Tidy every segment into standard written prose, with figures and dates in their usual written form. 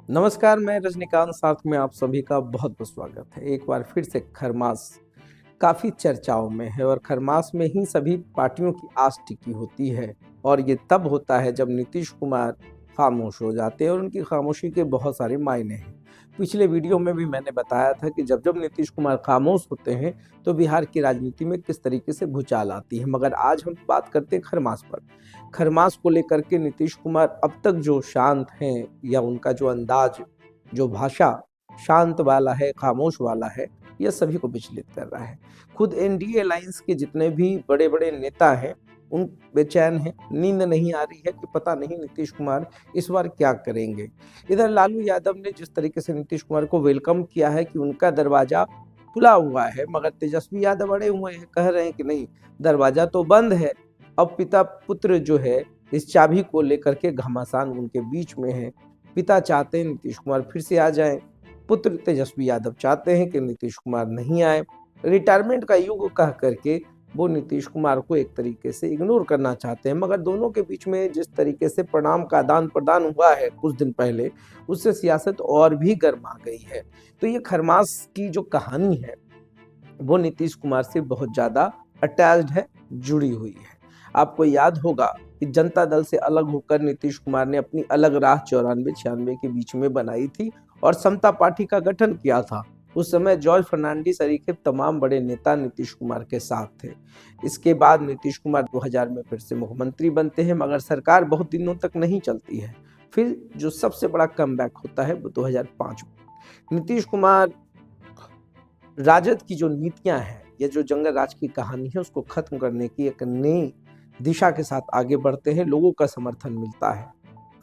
नमस्कार, मैं रजनीकांत साथ में आप सभी का बहुत बहुत स्वागत है। एक बार फिर से खरमास काफ़ी चर्चाओं में है और खरमास में ही सभी पार्टियों की आस टिकी होती है और ये तब होता है जब नीतीश कुमार खामोश हो जाते हैं और उनकी खामोशी के बहुत सारे मायने हैं। पिछले वीडियो में भी मैंने बताया था कि जब जब नीतीश कुमार खामोश होते हैं तो बिहार की राजनीति में किस तरीके से भूचाल आती है, मगर आज हम बात करते हैं खरमास पर। खरमास को लेकर के नीतीश कुमार अब तक जो शांत हैं या उनका जो अंदाज, जो भाषा शांत वाला है, खामोश वाला है, यह सभी को विचलित कर रहा है। खुद एनडीए अलायंस के जितने भी बड़े-बड़े नेता हैं, उन बेचैन हैं, नींद नहीं आ रही है कि पता नहीं नीतीश कुमार इस बार क्या करेंगे। इधर लालू यादव ने जिस तरीके से नीतीश कुमार को वेलकम किया है कि उनका दरवाज़ा खुला हुआ है, मगर तेजस्वी यादव अड़े हुए हैं, कह रहे हैं कि नहीं, दरवाज़ा तो बंद है। अब पिता-पुत्र जो है, इस चाबी को लेकर के घमासान उनके बीच में है। पिता चाहते हैं नीतीश कुमार फिर से आ जाएँ, पुत्र तेजस्वी यादव चाहते हैं कि नीतीश कुमार नहीं आए। रिटायरमेंट का युग कह करके वो नीतीश कुमार को एक तरीके से इग्नोर करना चाहते हैं, मगर दोनों के बीच में जिस तरीके से प्रणाम का आदान-प्रदान हुआ है कुछ दिन पहले, उससे सियासत और भी गरमा गई है। तो ये खरमास की जो कहानी है, वो नीतीश कुमार से बहुत ज़्यादा अटैच्ड है, जुड़ी हुई है। आपको याद होगा कि जनता दल से अलग होकर नीतीश कुमार ने अपनी अलग राह 94-96 के बीच में बनाई थी और समता पार्टी का गठन किया था। उस समय जॉर्ज फर्नांडिस सरीखे तमाम बड़े नेता नीतीश कुमार के साथ थे। इसके बाद नीतीश कुमार 2000 में फिर से मुख्यमंत्री बनते हैं, मगर सरकार बहुत दिनों तक नहीं चलती है। फिर जो सबसे बड़ा कमबैक होता है वो 2005 में। नीतीश कुमार राजद की जो नीतियां हैं, ये जो जंगल राज की कहानी है, उसको खत्म करने की एक नई दिशा के साथ आगे बढ़ते हैं, लोगों का समर्थन मिलता है।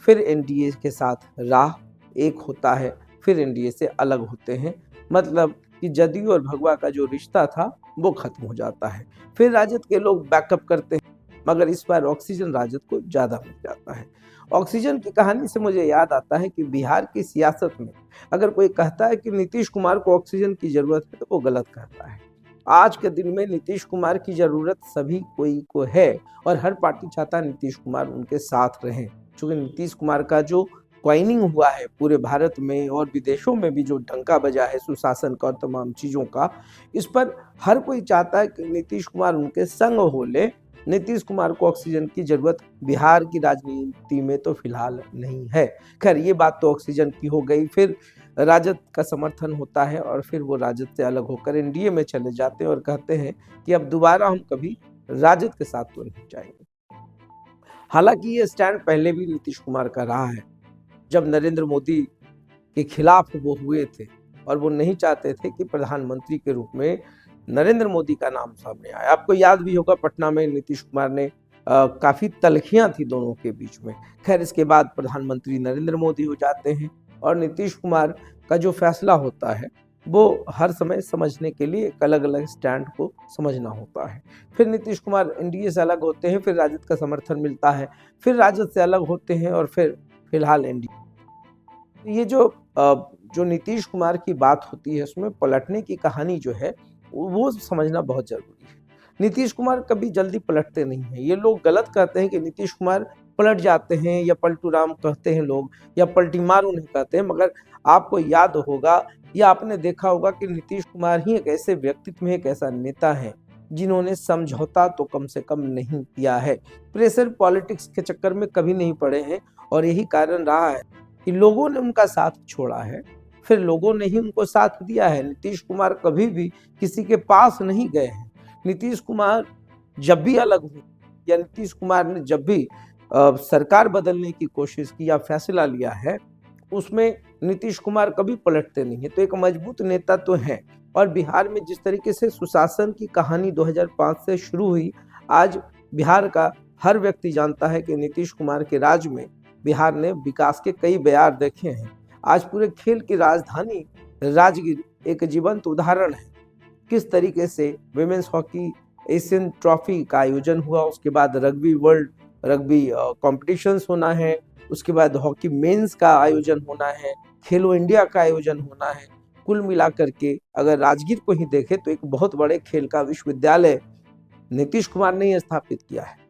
फिर एनडीए के साथ राह एक होता है, फिर एनडीए से अलग होते हैं, मतलब कि जदयू और भगवा का जो रिश्ता था वो खत्म हो जाता है। फिर राजद के लोग बैकअप करते हैं, मगर इस बार ऑक्सीजन राजद को ज़्यादा मिल जाता है। ऑक्सीजन की कहानी से मुझे याद आता है कि बिहार की सियासत में अगर कोई कहता है कि नीतीश कुमार को ऑक्सीजन की ज़रूरत है तो वो गलत कहता है। आज के दिन में नीतीश कुमार की ज़रूरत सभी कोई को है और हर पार्टी चाहता है नीतीश कुमार उनके साथ रहें। चूँकि नीतीश कुमार का जो कॉइनिंग हुआ है पूरे भारत में और विदेशों में भी जो डंका बजा है सुशासन का और तमाम चीज़ों का, इस पर हर कोई चाहता है कि नीतीश कुमार उनके संग हो ले। नीतीश कुमार को ऑक्सीजन की ज़रूरत बिहार की राजनीति में तो फिलहाल नहीं है। खैर, ये बात तो ऑक्सीजन की हो गई। फिर राजद का समर्थन होता है और फिर वो राजद से अलग होकर एनडीए में चले जाते हैं और कहते हैं कि अब दोबारा हम कभी राजद के साथ तो नहीं जाएंगे। हालांकि ये स्टैंड पहले भी नीतीश कुमार का रहा है। जब नरेंद्र मोदी के खिलाफ वो हुए थे और वो नहीं चाहते थे कि प्रधानमंत्री के रूप में नरेंद्र मोदी का नाम सामने आया। आपको याद भी होगा पटना में नीतीश कुमार ने काफ़ी तल्खियाँ थी दोनों के बीच में। खैर, इसके बाद प्रधानमंत्री नरेंद्र मोदी हो जाते हैं और नीतीश कुमार का जो फैसला होता है वो हर समय समझने के लिए एक अलग-अलग स्टैंड को समझना होता है। फिर नीतीश कुमार एनडीए से अलग होते हैं, फिर राजद का समर्थन मिलता है, फिर राजद से अलग होते हैं और फिर फिलहाल एनडीए। ये जो नीतीश कुमार की बात होती है उसमें पलटने की कहानी जो है वो समझना बहुत ज़रूरी है। नीतीश कुमार कभी जल्दी पलटते नहीं हैं। ये लोग गलत कहते हैं कि नीतीश कुमार पलट जाते हैं या पलटू राम कहते हैं लोग या पलटी मार उन्हें कहते हैं, मगर आपको याद होगा या आपने देखा होगा कि नीतीश कुमार ही एक ऐसे व्यक्तित्व है, एक ऐसा नेता है जिन्होंने समझौता तो कम से कम नहीं किया है। प्रेशर पॉलिटिक्स के चक्कर में कभी नहीं पड़े हैं और यही कारण रहा है कि लोगों ने उनका साथ छोड़ा है, फिर लोगों ने ही उनको साथ दिया है। नीतीश कुमार कभी भी किसी के पास नहीं गए हैं। नीतीश कुमार जब भी अलग हुए या नीतीश कुमार ने जब भी सरकार बदलने की कोशिश की या फैसला लिया है, उसमें नीतीश कुमार कभी पलटते नहीं है। तो एक मजबूत नेता तो हैं और बिहार में जिस तरीके से सुशासन की कहानी 2005 से शुरू हुई, आज बिहार का हर व्यक्ति जानता है कि नीतीश कुमार के राज में बिहार ने विकास के कई बयार देखे हैं। आज पूरे खेल की राजधानी राजगीर एक जीवंत उदाहरण है। किस तरीके से विमेंस हॉकी एशियन ट्रॉफी का आयोजन हुआ, उसके बाद रग्बी वर्ल्ड रग्बी कॉम्पिटिशन्स होना है, उसके बाद हॉकी मेंस का आयोजन होना है, खेलो इंडिया का आयोजन होना है। कुल मिलाकर के अगर राजगीर को ही देखें तो एक बहुत बड़े खेल का विश्वविद्यालय नीतीश कुमार ने ही स्थापित किया है।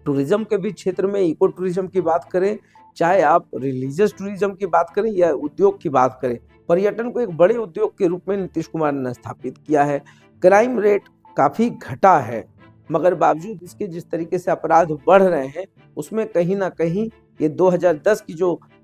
टूरिज्म के भी क्षेत्र में इको टूरिज्म की बात करें चाहे आप रिलीजियस टूरिज्म की बात करें या उद्योग की बात करें, पर्यटन को एक बड़े उद्योग के रूप में नीतीश कुमार ने स्थापित किया है। क्राइम रेट काफ़ी घटा है, मगर बावजूद इसके जिस तरीके से अपराध बढ़ रहे हैं, उसमें कहीं ना कहीं ये 2010 की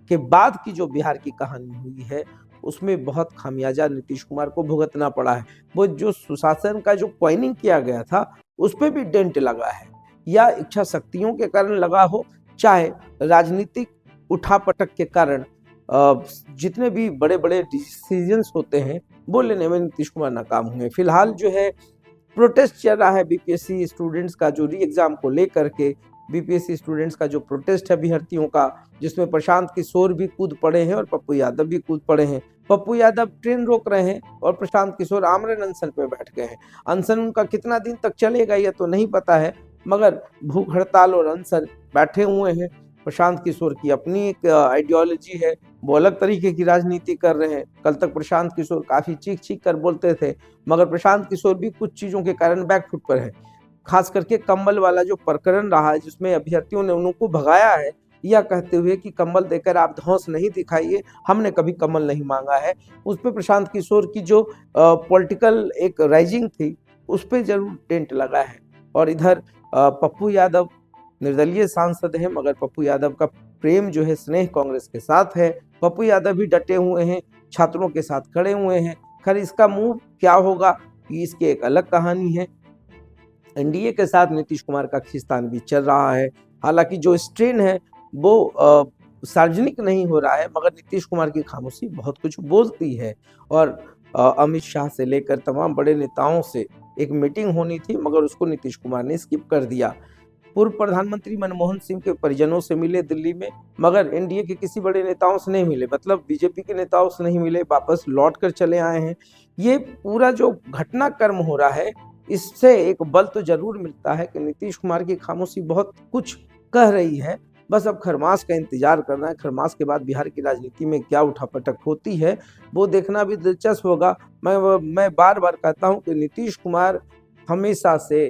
के बाद की जो बिहार की कहानी हुई है, उसमें बहुत खामियाजा नीतीश कुमार को भुगतना पड़ा है। वो जो सुशासन का जो कॉइनिंग किया गया था, उस पर भी डेंट लगा है, या इच्छा शक्तियों के कारण लगा हो, चाहे राजनीतिक उठापटक के कारण जितने भी बड़े बड़े डिसीजंस होते हैं वो लेने में नीतीश कुमार नाकाम हुए। फिलहाल जो है प्रोटेस्ट चल रहा है बीपीएससी स्टूडेंट्स का, जो री एग्जाम को लेकर के बीपीएससी स्टूडेंट्स का जो प्रोटेस्ट है अभ्यर्थियों का, जिसमें प्रशांत किशोर भी कूद पड़े हैं और पप्पू यादव भी कूद पड़े हैं। पप्पू यादव ट्रेन रोक रहे हैं और प्रशांत किशोर आमरण अनशन पे बैठ गए हैं। अनशन उनका कितना दिन तक चलेगा ये तो नहीं पता है, मगर भूख हड़ताल और अनशन बैठे हुए हैं। प्रशांत किशोर की अपनी एक आइडियोलॉजी है, वो अलग तरीके की राजनीति कर रहे हैं। कल तक प्रशांत किशोर काफी चीख चीख कर बोलते थे, मगर प्रशांत किशोर भी कुछ चीजों के कारण बैकफुट पर है। खास करके कंबल वाला जो प्रकरण रहा है, जिसमें अभ्यर्थियों ने उनको भगाया है, यह कहते हुए कि कंबल देकर आप धौंस नहीं दिखाइए, हमने कभी कमल नहीं मांगा है। उस पर प्रशांत किशोर की जो पॉलिटिकल एक राइजिंग थी, उस पर जरूर टेंट लगा है। और इधर पप्पू यादव निर्दलीय सांसद हैं, मगर पप्पू यादव का प्रेम जो है स्नेह कांग्रेस के साथ है। पप्पू यादव भी डटे हुए हैं, छात्रों के साथ खड़े हुए हैं। खैर इसका मूव क्या होगा, इसकी एक अलग कहानी है। एनडीए के साथ नीतीश कुमार का खींचतान भी चल रहा है। हालांकि जो स्ट्रेन है वो सार्वजनिक नहीं हो रहा है, मगर नीतीश कुमार की खामोशी बहुत कुछ बोलती है। और अमित शाह से लेकर तमाम बड़े नेताओं से एक मीटिंग होनी थी, मगर उसको नीतीश कुमार ने स्किप कर दिया। पूर्व प्रधानमंत्री मनमोहन सिंह के परिजनों से मिले दिल्ली में, मगर एनडीए के किसी बड़े नेताओं से नहीं मिले, मतलब बीजेपी के नेताओं से नहीं मिले, वापस लौट कर चले आए हैं। ये पूरा जो घटनाक्रम हो रहा है, इससे एक बल तो जरूर मिलता है कि नीतीश कुमार की खामोशी बहुत कुछ कह रही है। बस अब खरमास का इंतजार करना है। खरमास के बाद बिहार की राजनीति में क्या उठापटक होती है वो देखना भी दिलचस्प होगा। मैं बार बार कहता हूं कि नीतीश कुमार हमेशा से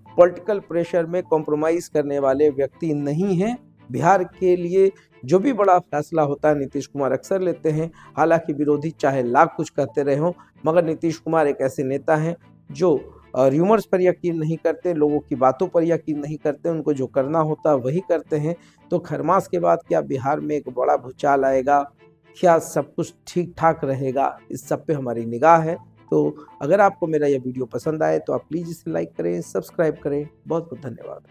पॉलिटिकल प्रेशर में कॉम्प्रोमाइज करने वाले व्यक्ति नहीं हैं। बिहार के लिए जो भी बड़ा फैसला होता है नीतीश कुमार अक्सर लेते हैं। हालांकि विरोधी चाहे लाख कुछ कहते रहे हों, मगर नीतीश कुमार एक ऐसे नेता हैं जो र्यूमर्स पर यकीन नहीं करते, लोगों की बातों पर यकीन नहीं करते, उनको जो करना होता है वही करते हैं। तो खरमास के बाद क्या बिहार में एक बड़ा भूचाल आएगा, क्या सब कुछ ठीक ठाक रहेगा, इस सब पे हमारी निगाह है। तो अगर आपको मेरा यह वीडियो पसंद आए तो आप प्लीज़ इसे लाइक करें, सब्सक्राइब करें। बहुत बहुत धन्यवाद।